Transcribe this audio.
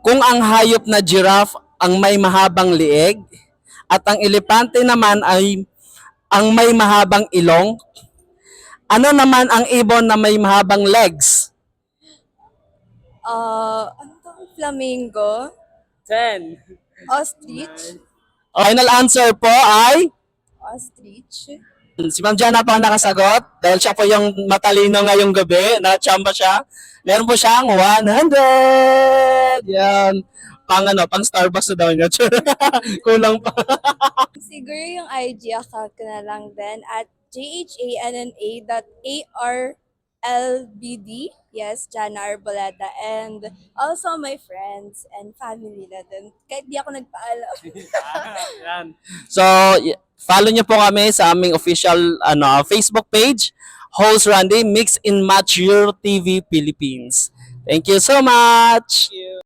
Kung ang hayop na giraffe ang may mahabang lieg at ang elepante naman ay ang may mahabang ilong, ano naman ang ibon na may mahabang legs? Ano tong flamingo? 10. Ostrich? Final answer po ay Ostrich? si Ma'am Jana po ang nakasagot dahil siya po yung matalino ngayong gabi, na-chamba siya. Meron po siyang 100! Yan. Pang Starbucks na daw niya. Kulang pa. Siguro yung IG account ko na lang din at jhanna.arlbd. Yes, Jana Arboleta. And also my friends and family na din. Kahit di ako nagpaalam. Yan. So, follow niyo po kami sa aming official Facebook page, Host Randy Mix and Match Your TV Philippines. Thank you so much.